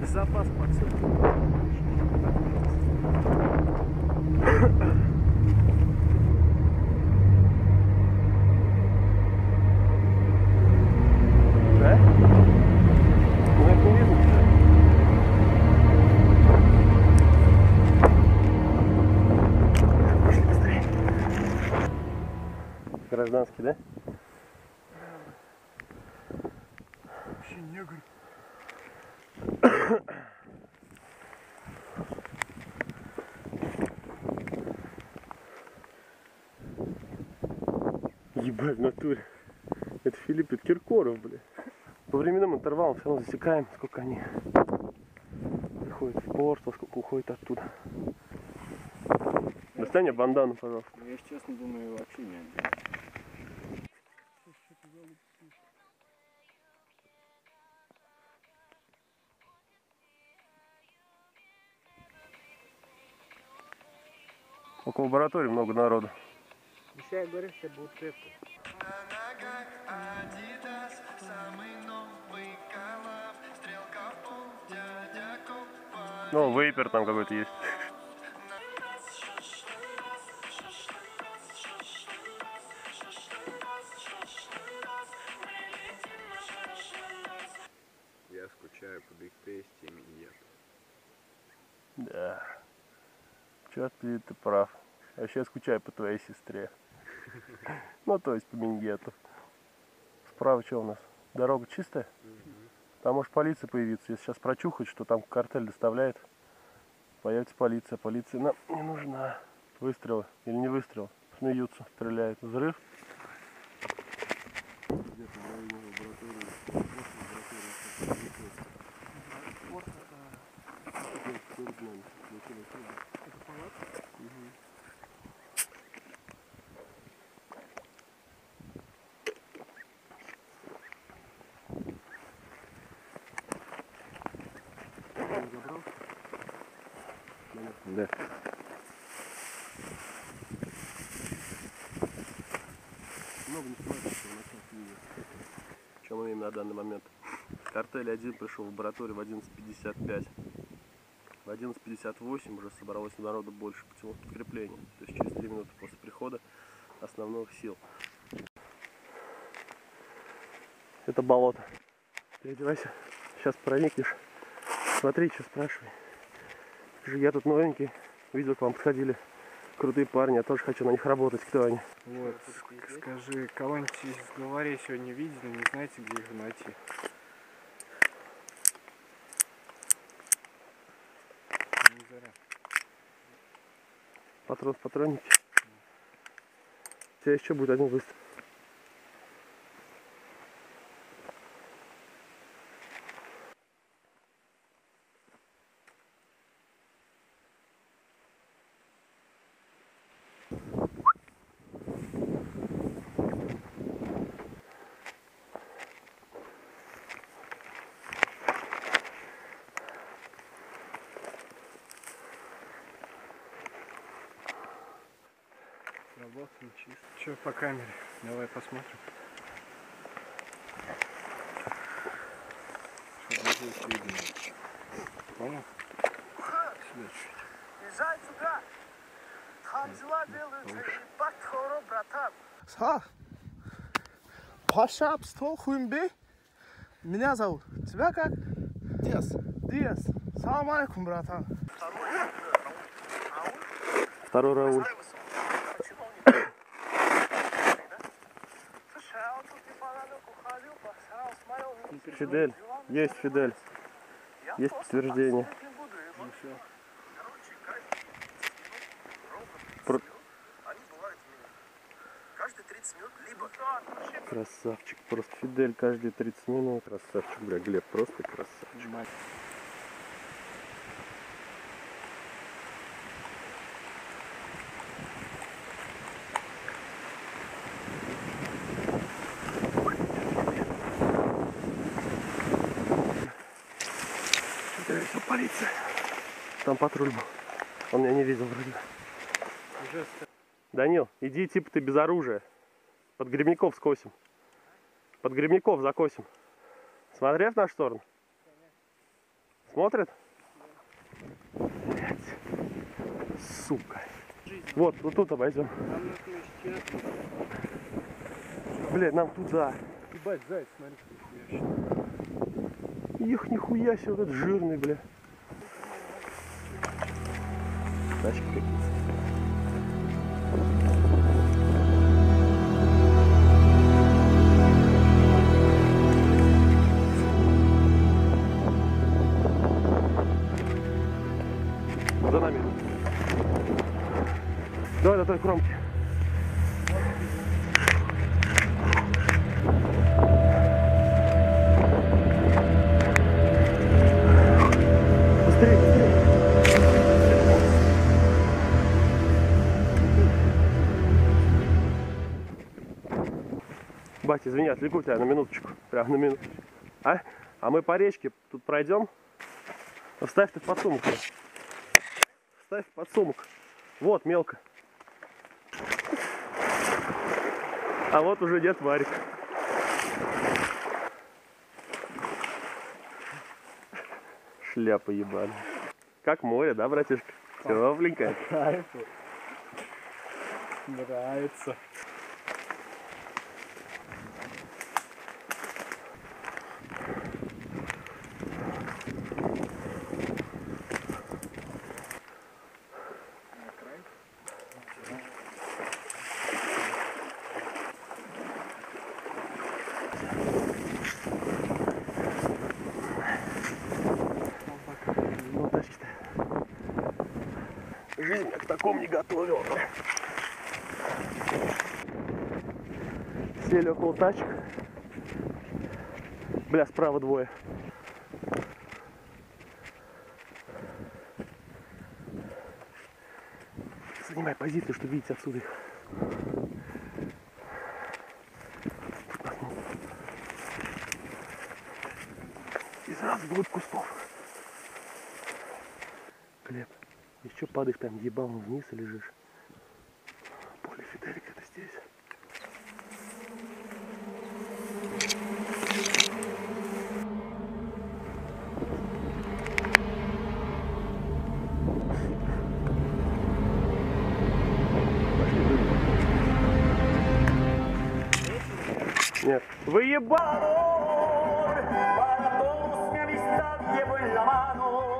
Запас пацан. Да? Ну это не видно. Пошли быстрее. Гражданский, да? Вообще негр. Ебать, в натуре. Это Филипп Киркоров, блин. По временным интервалам все равно засекаем, сколько они приходят в порт, а сколько уходит оттуда. Достань мне бандану, пожалуйста. Я, если честно, думаю, вообще не отдельно. Около лаборатории много народу. Еще я говорю, все будут крепкие. Ну, вейпер там какой-то есть. Я скучаю по Big Tasty и Миньету. Да. Чё ты прав. Я вообще скучаю по твоей сестре. Ну, то есть по Миньету. Справа что у нас? Дорога чистая? Там может полиция появиться. Если сейчас прочухать, что там картель доставляет, появится полиция. Полиция нам не нужна. Выстрелы или не выстрел? Смеются, стреляют. Взрыв. Где-то в районе лаборатории. Это палатка? Да. Много не снимается, что у нас нет. Что мы имеем на данный момент? Картель 1 пришел в лабораторию в 11:55. В 11:58 уже собралось народу больше, почему подкрепление. То есть через 3 минуты после прихода основных сил. Это болото. Переодевайся. Сейчас проникнешь. Смотри, что спрашивай. Я тут новенький. Видел, к вам подходили крутые парни. Я тоже хочу на них работать. Кто они? Вот, скажи, кого-нибудь в главаре сегодня видели, не знаете, где их найти? Не зря. Патрон в патроннике. У тебя еще будет один выстрел. Работаем чисто. Че по камере? Давай посмотрим. Чтобы здесь видно. Понял? Сюда чуть. Езжай сюда! Танцевать делают, подхоро, братан! Паша, что хуймби? Меня зовут. Тебя как? Диас. Диас. Салам алейкум, братан. Второй Рауль. Почему он не Слушай, а он тут неподалеку ходил, посрал, смотрел. Фидель. Есть Фидель. Есть подтверждение. Они бывают каждые 30 минут, либо... Красавчик. Просто Фидель каждые 30 минут. Красавчик, бля, Глеб, просто красавчик. Все, полиция. Там патруль был. Он меня не видел вроде. Данил, иди типа ты без оружия. Под грибников скосим. Под грибников закосим. Смотри в нашу сторону. Смотрит? Блять. Сука. Вот тут обойдем. Там на смещение. Блять, нам туда. Ебать, заяц, смотри, какой Их нихуя себе, вот этот жирный, бля. Тачки какие-то. За нами. Давай до той кромки. Быстрее, быстрее. Батя, извини, отвлеку тебя на минуточку. Прям на минуточку. А мы по речке тут пройдем. Вставь ты в подсумок. Вставь в подсумок. Вот, мелко. А вот уже дед Варик. Шляпа ебаная. Как море, да, братишка? Тепленькая. кайфу. Нравится. Ну, тачки-то. Жизнь меня к такому не готовила. Сели около тачек. Бля, справа двое. Занимай позицию, чтобы видеть отсюда их. И сразу вглубь кустов. Глеб, еще падаешь там ебалом вниз и лежишь. Поле Фиделик это здесь. Нет. Выебал! Para todos mi amistad llevo en la mano.